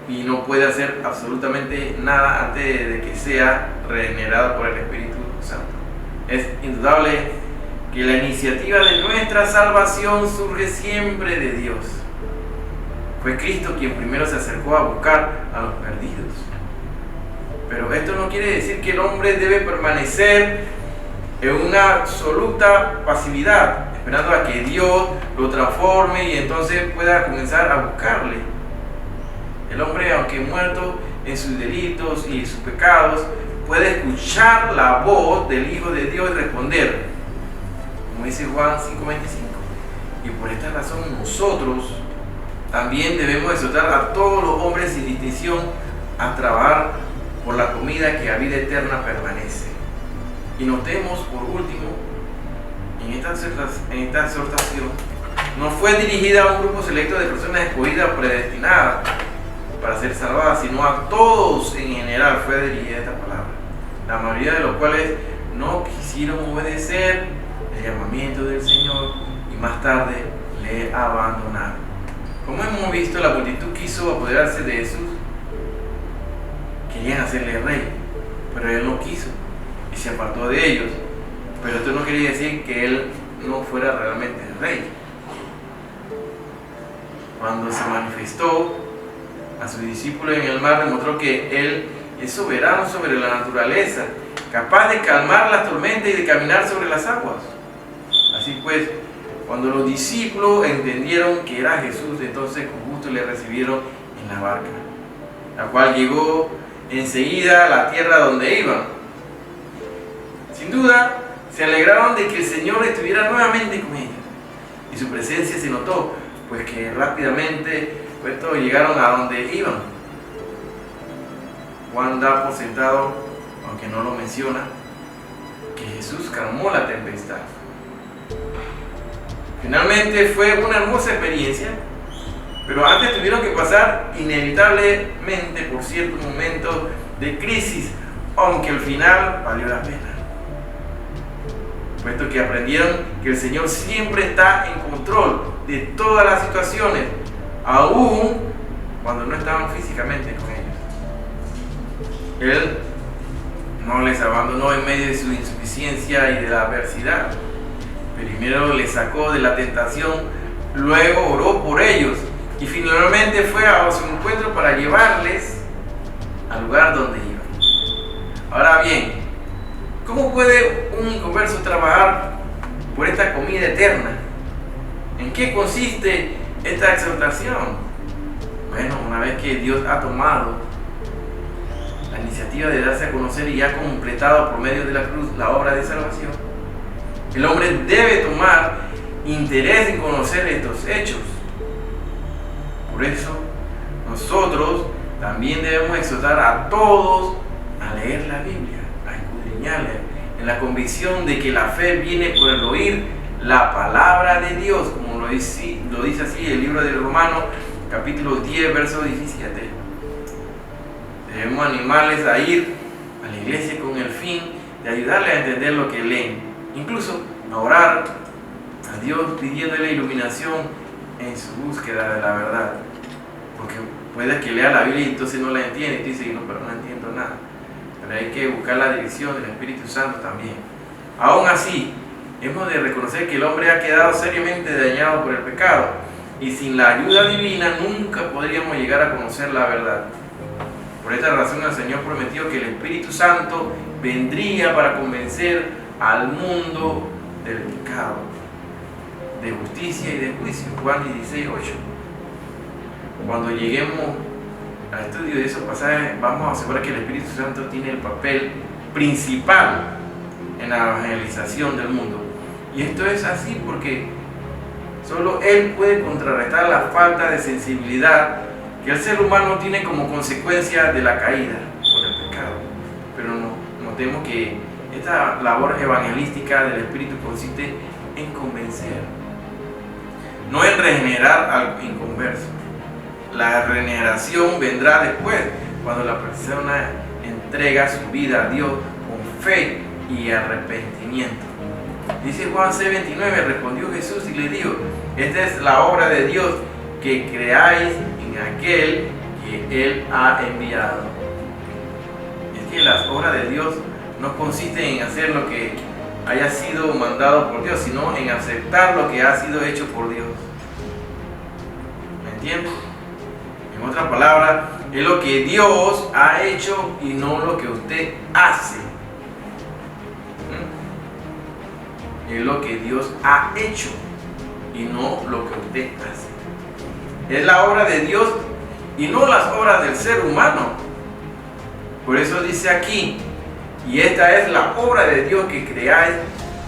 y no puede hacer absolutamente nada antes de que sea regenerado por el Espíritu Santo. Es indudable que la iniciativa de nuestra salvación surge siempre de Dios. Fue Cristo quien primero se acercó a buscar a los perdidos. Pero esto no quiere decir que el hombre debe permanecer en una absoluta pasividad, esperando a que Dios lo transforme y entonces pueda comenzar a buscarle. El hombre, aunque muerto en sus delitos y sus pecados, puede escuchar la voz del Hijo de Dios y responder, como dice Juan 5:25. Y por esta razón nosotros también debemos exhortar a todos los hombres sin distinción a trabajar por la comida que a vida eterna permanece. Y notemos por último, en esta exhortación no fue dirigida a un grupo selecto de personas escogidas o predestinadas para ser salvadas, sino a todos en general fue dirigida esta palabra, la mayoría de los cuales no quisieron obedecer el llamamiento del Señor y más tarde le abandonaron. Como hemos visto, la multitud quiso apoderarse de Jesús, querían hacerle rey, pero él no quiso y se apartó de ellos. Pero esto no quería decir que él no fuera realmente el rey. Cuando se manifestó a sus discípulos en el mar, demostró que él es soberano sobre la naturaleza, capaz de calmar las tormentas y de caminar sobre las aguas. Así pues, cuando los discípulos entendieron que era Jesús, entonces con gusto le recibieron en la barca, la cual llegó enseguida a la tierra donde iban. Sin duda, se alegraron de que el Señor estuviera nuevamente con ellos, y su presencia se notó, pues que rápidamente llegaron a donde iban. Juan da por sentado, aunque no lo menciona, que Jesús calmó la tempestad. Finalmente fue una hermosa experiencia, pero antes tuvieron que pasar inevitablemente por ciertos momentos de crisis, aunque al final valió la pena, puesto que aprendieron que el Señor siempre está en control de todas las situaciones, aún cuando no estaban físicamente con ellos. Él no les abandonó en medio de su insuficiencia y de la adversidad. Primero les sacó de la tentación, luego oró por ellos y finalmente fue a su encuentro para llevarles al lugar donde iban. Ahora bien, ¿cómo puede un inconverso trabajar por esta comida eterna? ¿En qué consiste esta exhortación? Bueno, una vez que Dios ha tomado la iniciativa de darse a conocer y ha completado por medio de la cruz la obra de salvación, el hombre debe tomar interés en conocer estos hechos. Por eso, nosotros también debemos exhortar a todos a leer la Biblia, a escudriñarla, en la convicción de que la fe viene por el oír la palabra de Dios, como lo dice así el libro de Romanos, capítulo 10, verso 17. Debemos animarles a ir a la iglesia con el fin de ayudarles a entender lo que leen, incluso a orar a Dios pidiéndole iluminación en su búsqueda de la verdad, porque puede que lea la Biblia y entonces no la entiende y dice, no, pero no entiendo nada. Pero hay que buscar la dirección del Espíritu Santo también. Aún así, hemos de reconocer que el hombre ha quedado seriamente dañado por el pecado y sin la ayuda divina nunca podríamos llegar a conocer la verdad. Por esta razón el Señor prometió que el Espíritu Santo vendría para convencer al mundo del pecado, de justicia y de juicio. Juan 16:8. Cuando lleguemos al estudio de esos pasajes, vamos a asegurar que el Espíritu Santo tiene el papel principal en la evangelización del mundo. Y esto es así porque solo Él puede contrarrestar la falta de sensibilidad que el ser humano tiene como consecuencia de la caída por el pecado. Pero notemos que esta labor evangelística del Espíritu consiste en convencer, no en regenerar al inconverso. La regeneración vendrá después, cuando la persona entrega su vida a Dios con fe y arrepentimiento. Dice Juan 6:29, respondió Jesús y le dijo, esta es la obra de Dios, que creáis en aquel que Él ha enviado. Es que las obras de Dios no consisten en hacer lo que haya sido mandado por Dios, sino en aceptar lo que ha sido hecho por Dios. ¿Me entiendes? En otras palabras, es lo que Dios ha hecho y no lo que usted hace. Es lo que Dios ha hecho y no lo que usted hace. Es la obra de Dios y no las obras del ser humano. Por eso dice aquí, y esta es la obra de Dios, que creáis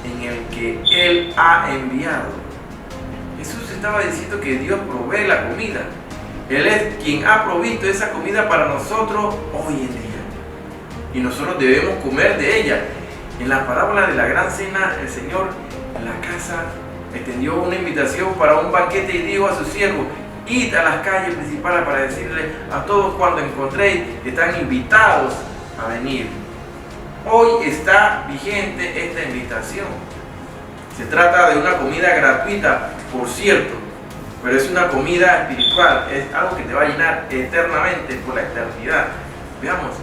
en el que Él ha enviado. Jesús estaba diciendo que Dios provee la comida. Él es quien ha provisto esa comida para nosotros hoy en día. Y nosotros debemos comer de ella. En la parábola de la gran cena, el Señor en la casa extendió una invitación para un banquete y dijo a sus siervos, id a las calles principales para decirle a todos cuando encontréis que están invitados a venir. Hoy está vigente esta invitación. Se trata de una comida gratuita, por cierto, pero es una comida espiritual, es algo que te va a llenar eternamente por la eternidad. Veamos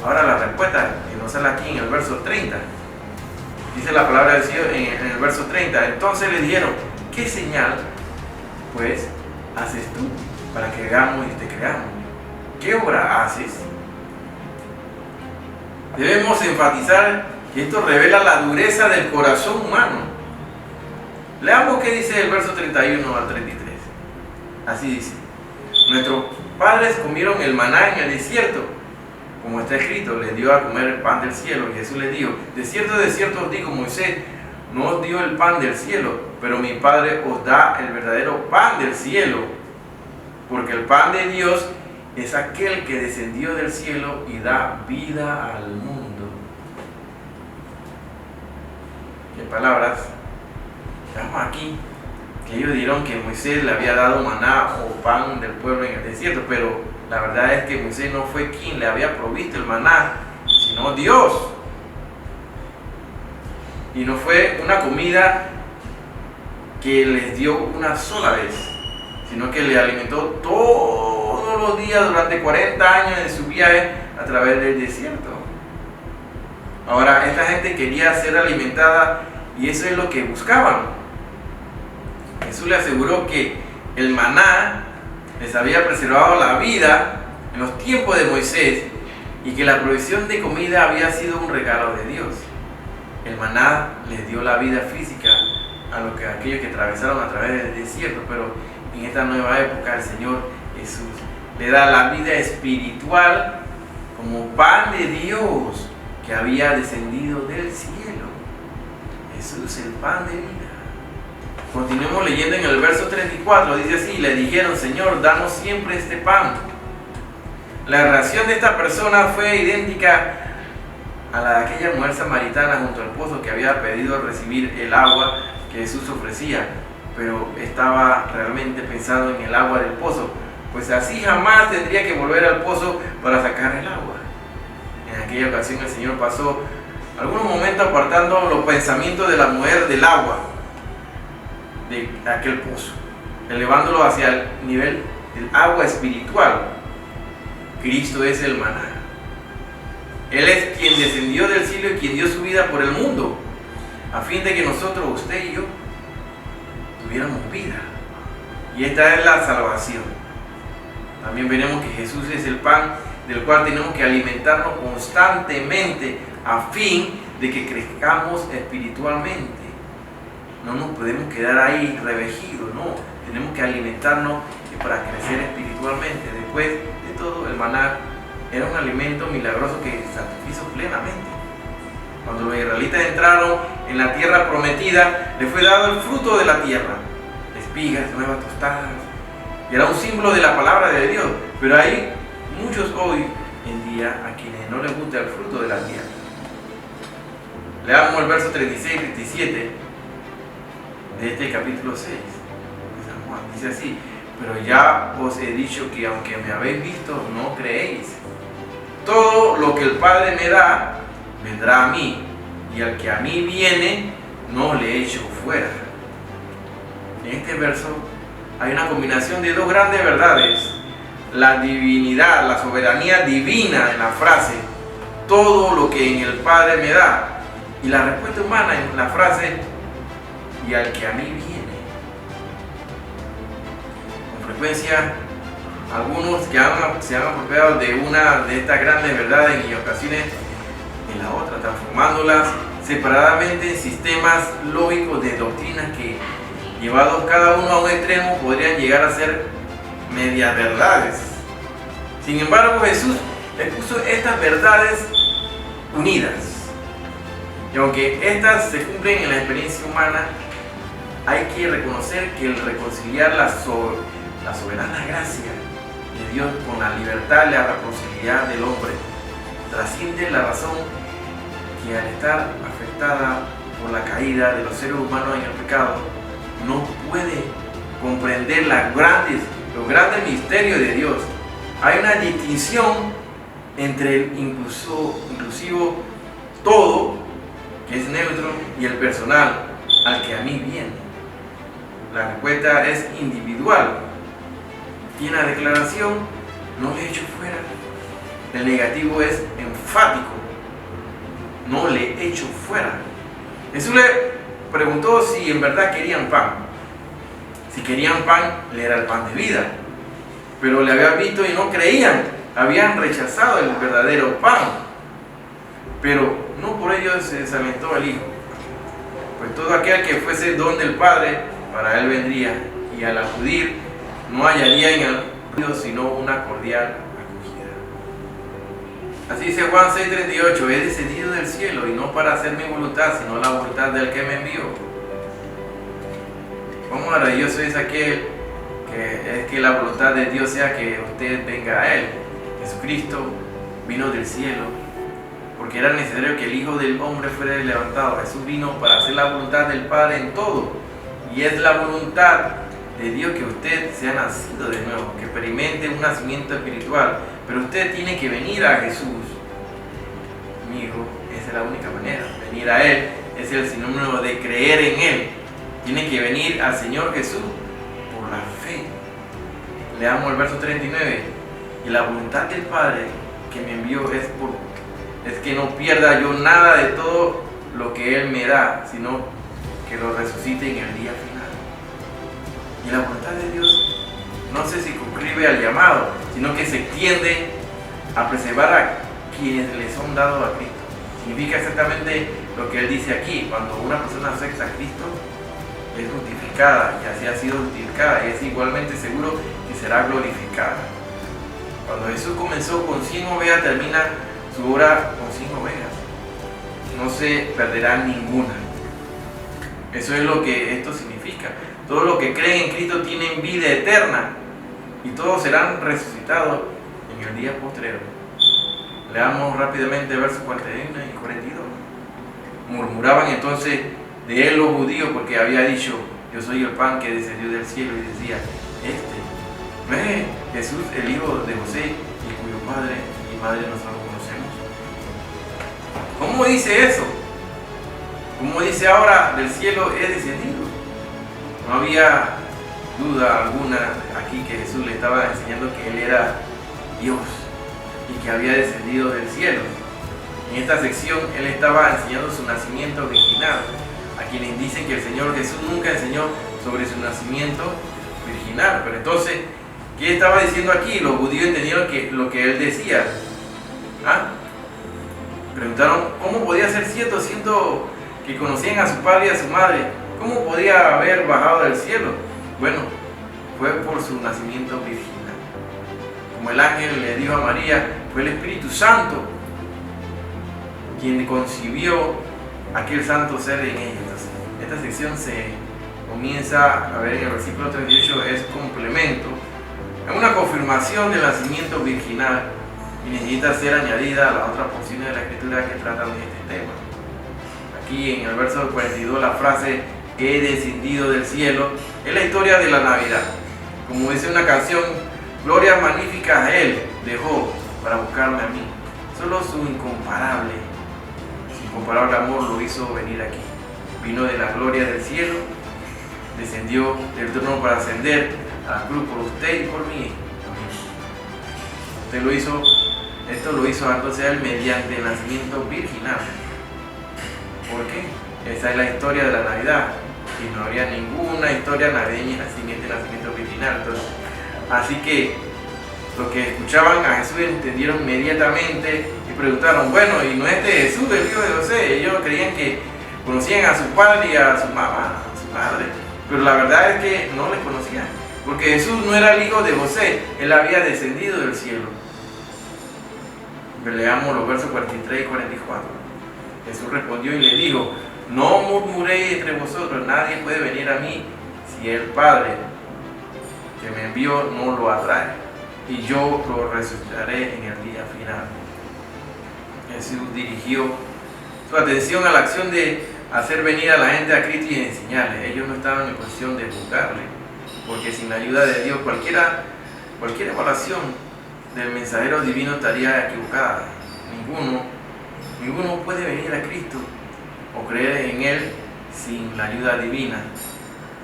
ahora la respuesta que nos sale aquí en el verso 30. Dice la palabra del Señor en el verso 30. Entonces le dijeron, ¿qué señal pues haces tú para que hagamos y te creamos? ¿Qué obra haces? Debemos enfatizar que esto revela la dureza del corazón humano. Leamos qué dice el verso 31 al 33. Así dice, nuestros padres comieron el maná en el desierto, como está escrito, les dio a comer el pan del cielo. Y Jesús les dijo, de cierto os digo, Moisés no os dio el pan del cielo, pero mi Padre os da el verdadero pan del cielo, porque el pan de Dios es aquel que descendió del cielo y da vida al mundo. ¿Qué palabras? Estamos aquí. Que ellos dijeron que Moisés le había dado maná o pan del pueblo en el desierto, pero la verdad es que Moisés no fue quien le había provisto el maná, sino Dios. Y no fue una comida que les dio una sola vez, sino que le alimentó todos los días durante 40 años de su viaje a través del desierto. Ahora, esta gente quería ser alimentada y eso es lo que buscaban. Jesús le aseguró que el maná les había preservado la vida en los tiempos de Moisés y que la provisión de comida había sido un regalo de Dios. El maná les dio la vida física a aquellos que atravesaron a través del desierto, pero en esta nueva época el Señor Jesús le da la vida espiritual como pan de Dios que había descendido del cielo. Jesús, el pan de vida. Continuemos leyendo en el verso 34, dice así: le dijeron, Señor, danos siempre este pan. La reacción de esta persona fue idéntica a la de aquella mujer samaritana junto al pozo que había pedido recibir el agua que Jesús ofrecía, pero estaba realmente pensando en el agua del pozo, pues así jamás tendría que volver al pozo para sacar el agua. En aquella ocasión el Señor pasó algunos momentos apartando los pensamientos de la mujer del agua de aquel pozo, elevándolo hacia el nivel del agua espiritual. Cristo es el maná. Él es quien descendió del cielo y quien dio su vida por el mundo, a fin de que nosotros, usted y yo, tuviéramos vida. Y esta es la salvación. También veremos que Jesús es el pan del cual tenemos que alimentarnos constantemente a fin de que crezcamos espiritualmente. No nos podemos quedar ahí revejidos, no. Tenemos que alimentarnos para crecer espiritualmente. Después de todo, el maná era un alimento milagroso que satisfizo plenamente. Cuando los israelitas entraron en la tierra prometida, les fue dado el fruto de la tierra, espigas, nuevas tostadas, y era un símbolo de la palabra de Dios. Pero hay muchos hoy en día a quienes no les gusta el fruto de la tierra. Leamos el verso 36 y 37 de este capítulo 6 de San Juan. Dice así: pero ya os he dicho que aunque me habéis visto, no creéis. Todo lo que el Padre me da, vendrá a mí, y al que a mí viene, no le echo fuera. En este verso hay una combinación de dos grandes verdades: la divinidad, la soberanía divina en la frase, todo lo que en el Padre me da, y la respuesta humana en la frase, y al que a mí viene. Con frecuencia, algunos que se han apropiado de una de estas grandes verdades y ocasiones en la otra, transformándolas separadamente en sistemas lógicos de doctrinas que, llevados cada uno a un extremo, podrían llegar a ser medias verdades. Sin embargo, Jesús expuso estas verdades unidas. Y aunque estas se cumplen en la experiencia humana, hay que reconocer que el reconciliar la soberana gracia de Dios con la libertad y la responsabilidad del hombre trasciende la razón que, al estar afectada por la caída de los seres humanos en el pecado, no puede comprender los grandes misterios de Dios. Hay una distinción entre el inclusivo todo, que es neutro, y el personal, al que a mí viene. La respuesta es individual. Y en la declaración, no le echo fuera. El negativo es enfático: no le echo fuera. Jesús le preguntó si en verdad querían pan. Si querían pan, le era el pan de vida. Pero le habían visto y no creían. Habían rechazado el verdadero pan. Pero no por ello se desalentó el Hijo. Pues todo aquel que fuese don del Padre, para él vendría, y al acudir no hallaría en el ruido sino una cordial acogida. Así dice Juan 6:38: he descendido del cielo, y no para hacer mi voluntad, sino la voluntad del que me envió. Cuán maravilloso es aquel que la voluntad de Dios sea que usted venga a Él. Jesucristo vino del cielo porque era necesario que el Hijo del Hombre fuera levantado. Jesús vino para hacer la voluntad del Padre en todo, y es la voluntad de Dios que usted sea nacido de nuevo, que experimente un nacimiento espiritual. Pero usted tiene que venir a Jesús. Amigo, esa es la única manera. Venir a Él es el sinónimo de creer en Él. Tiene que venir al Señor Jesús por la fe. Leamos el verso 39: y la voluntad del Padre que me envió es es que no pierda yo nada de todo lo que Él me da, sino que lo resucite en el día final. Y la voluntad de Dios no se circunscribe al llamado, sino que se extiende a preservar a quienes les son dados a Cristo. Significa exactamente lo que Él dice aquí: cuando una persona acepta a Cristo, es justificada, y así ha sido justificada, y es igualmente seguro que será glorificada. Cuando Jesús comenzó con 100 ovejas, termina su obra con 100 ovejas. No se perderá ninguna. Eso es lo que esto significa. Todos los que creen en Cristo tienen vida eterna, y todos serán resucitados en el día postrero. Leamos rápidamente versos 41 y 42. Murmuraban entonces de él los judíos, porque había dicho: yo soy el pan que descendió del cielo, y decía: ¿no es Jesús el hijo de José, y cuyo padre y madre nosotros conocemos? ¿Cómo dice eso? ¿Cómo dice ahora del cielo he descendido? No había duda alguna aquí que Jesús le estaba enseñando que Él era Dios y que había descendido del cielo. En esta sección Él estaba enseñando su nacimiento original, a quienes dicen que el Señor Jesús nunca enseñó sobre su nacimiento virginal. Pero entonces, ¿qué estaba diciendo aquí? Los judíos entendieron lo que Él decía. Preguntaron: ¿cómo podía ser cierto siendo que conocían a su padre y a su madre? ¿Cómo podía haber bajado del cielo? Bueno, fue por su nacimiento virginal. Como el ángel le dijo a María, fue el Espíritu Santo quien concibió aquel santo ser en ella. Entonces, esta sección se comienza a ver en el versículo 38, es complemento, es una confirmación del nacimiento virginal, y necesita ser añadida a las otras porciones de la Escritura que tratan de este tema. Aquí en el verso 42, la frase "he descendido del cielo" es la historia de la Navidad. Como dice una canción: glorias magníficas a Él dejó para buscarme a mí. Solo su incomparable amor lo hizo venir aquí. Vino de la gloria del cielo, descendió del trono para ascender a la cruz por usted y por mí. Esto lo hizo entonces Él mediante el nacimiento virginal. ¿Por qué? Esa es la historia de la Navidad, y no habría ninguna historia navideña sin este nacimiento virginal. Entonces, así que los que escuchaban a Jesús entendieron inmediatamente y preguntaron: bueno, ¿y no es de Jesús, el hijo de José? Ellos creían que conocían a su padre y a su mamá, a su madre, pero la verdad es que no les conocían, porque Jesús no era el hijo de José, Él había descendido del cielo. Leamos los versos 43 y 44. Jesús respondió y le dijo: no murmuréis entre vosotros, nadie puede venir a mí si el Padre que me envió no lo atrae, y yo lo resucitaré en el día final. Jesús dirigió su atención a la acción de hacer venir a la gente a Cristo y enseñarle. Ellos no estaban en cuestión de juzgarle, porque sin la ayuda de Dios cualquier evaluación del mensajero divino estaría equivocada. Ninguno puede venir a Cristo o creer en Él sin la ayuda divina,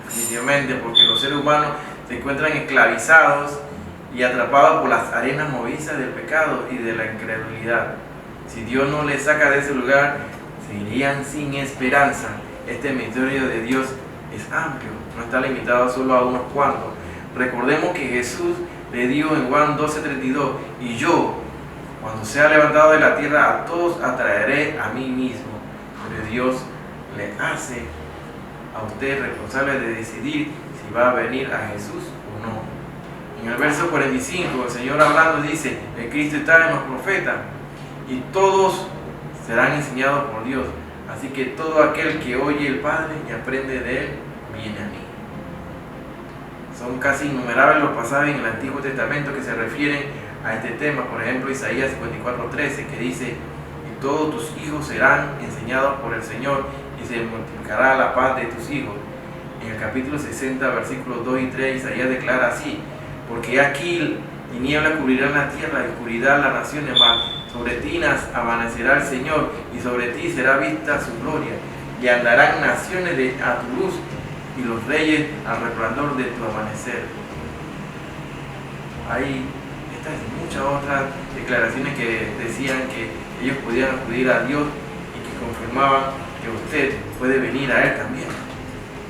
definitivamente, porque los seres humanos se encuentran esclavizados y atrapados por las arenas movedizas del pecado y de la incredulidad. Si Dios no les saca de ese lugar, seguirían sin esperanza. Este misterio de Dios es amplio, no está limitado solo a unos cuantos. Recordemos que Jesús le dijo en Juan 12:32: y yo, cuando sea levantado de la tierra, a todos atraeré a mí mismo. Pero Dios le hace a usted responsable de decidir si va a venir a Jesús o no. En el verso 45, el Señor hablando dice: el Cristo está en los profetas, y todos serán enseñados por Dios. Así que todo aquel que oye el Padre y aprende de Él, viene a mí. Son casi innumerables los pasajes en el Antiguo Testamento que se refieren a este tema. Por ejemplo, Isaías 54:13, que dice: y todos tus hijos serán enseñados por el Señor, y se multiplicará la paz de tus hijos. En el capítulo 60, versículos 2 y 3, Isaías declara así: porque aquí tinieblas cubrirán la tierra, y oscuridad las naciones, mas sobre ti amanecerá el Señor, y sobre ti será vista su gloria, y andarán naciones a tu luz, y los reyes al resplandor de tu amanecer. Hay estas y muchas otras declaraciones que decían que ellos podían acudir a Dios y que confirmaban que usted puede venir a Él también.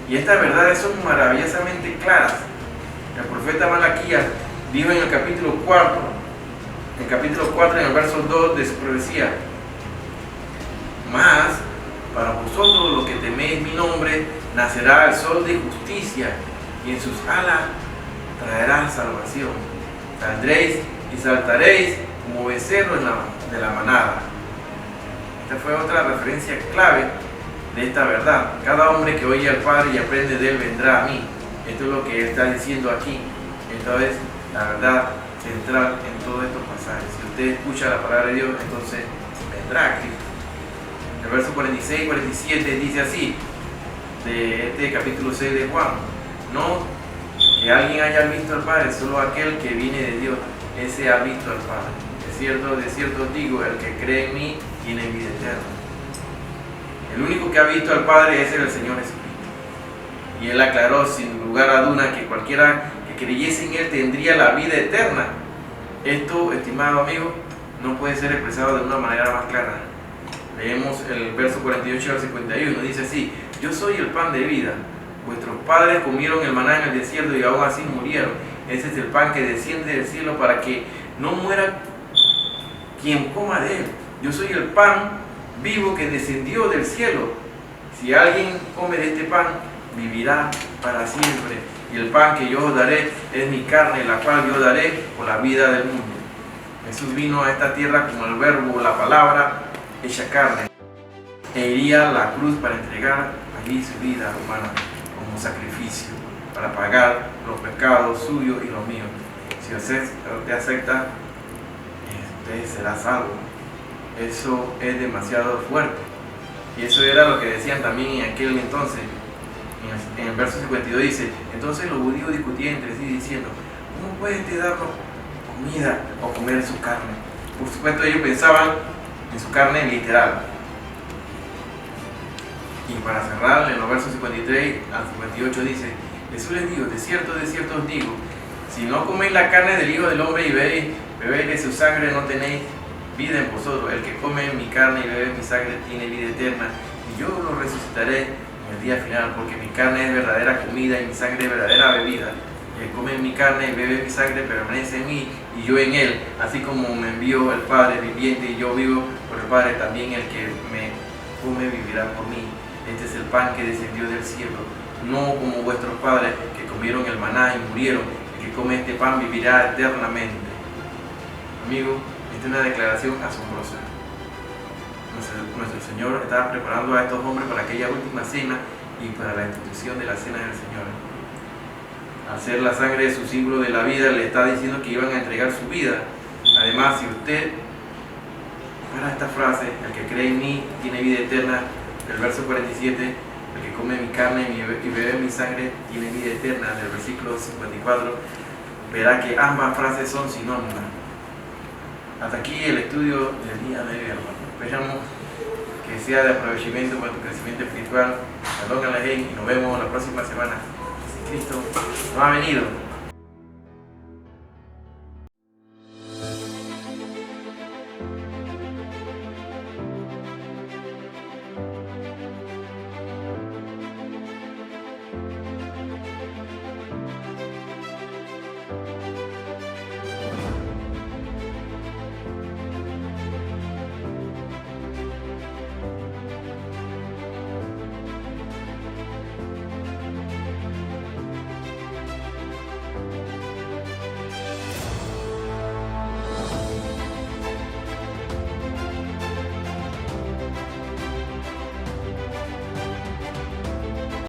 Y estas verdades son maravillosamente claras. El profeta Malaquías dijo en el capítulo 4, en el verso 2 de su profecía: mas para vosotros los que teméis mi nombre, nacerá el sol de justicia, y en sus alas traerá salvación. Saldréis y saltaréis como becerros de la manada. Esta fue otra referencia clave de esta verdad. Cada hombre que oye al Padre y aprende de Él vendrá a mí. Esto es lo que Él está diciendo aquí. Esta es la verdad central en todos estos pasajes. Si usted escucha la palabra de Dios, entonces vendrá a Cristo. El verso 46 y 47 dice así, de este capítulo 6 de Juan: no que alguien haya visto al Padre, solo aquel que viene de Dios, ese ha visto al Padre. De cierto os digo, el que cree en mí tiene vida eterna. El único que ha visto al Padre es el Señor Jesucristo. Y Él aclaró sin lugar a duda que cualquiera que creyese en Él tendría la vida eterna. Esto, estimado amigo, no puede ser expresado de una manera más clara. Leemos el verso 48 al 51, dice así: yo soy el pan de vida. Vuestros padres comieron el maná en el desierto y aún así murieron. Ese es el pan que desciende del cielo para que no muera quien coma de él. Yo soy el pan vivo que descendió del cielo. Si alguien come de este pan, vivirá para siempre. Y el pan que yo os daré es mi carne, la cual yo daré por la vida del mundo. Jesús vino a esta tierra como el verbo, la palabra hecha carne, e iría a la cruz para entregar allí su vida humana como sacrificio, para pagar los pecados suyos y los míos. Si usted acepta, usted será salvo. Eso es demasiado fuerte. Y eso era lo que decían también en aquel entonces. En el verso 52 dice: entonces los judíos discutían entre sí diciendo: ¿cómo puede este darnos comida o comer su carne? Por supuesto, ellos pensaban en su carne literal. Y para cerrar, en los versos 53 al 58 dice: Jesús les dijo: de cierto os digo, si no coméis la carne del Hijo del Hombre y bebéis de su sangre, no tenéis vida en vosotros. El que come mi carne y bebe mi sangre tiene vida eterna, y yo lo resucitaré en el día final, porque mi carne es verdadera comida y mi sangre es verdadera bebida. El que come mi carne y bebe mi sangre permanece en mí y yo en él, así como me envió el Padre viviente y yo vivo por el Padre, también el que me come vivirá por mí. Este es el pan que descendió del cielo, no como vuestros padres que comieron el maná y murieron. El que come este pan vivirá eternamente. Amigo, esta es una declaración asombrosa. Nuestro Señor estaba preparando a estos hombres para aquella última cena y para la institución de la cena del Señor. Al ser la sangre de su símbolo de la vida, le está diciendo que iban a entregar su vida. Además, si usted para esta frase, el que cree en mí tiene vida eterna, el verso 47, el que come mi carne y bebe mi sangre tiene vida eterna, del versículo 54, verá que ambas frases son sinónimas. Hasta aquí el estudio del día de hoy, hermano. Esperamos que sea de aprovechamiento para tu crecimiento espiritual. Shalom Alejem, y nos vemos la próxima semana. Si Cristo no ha venido.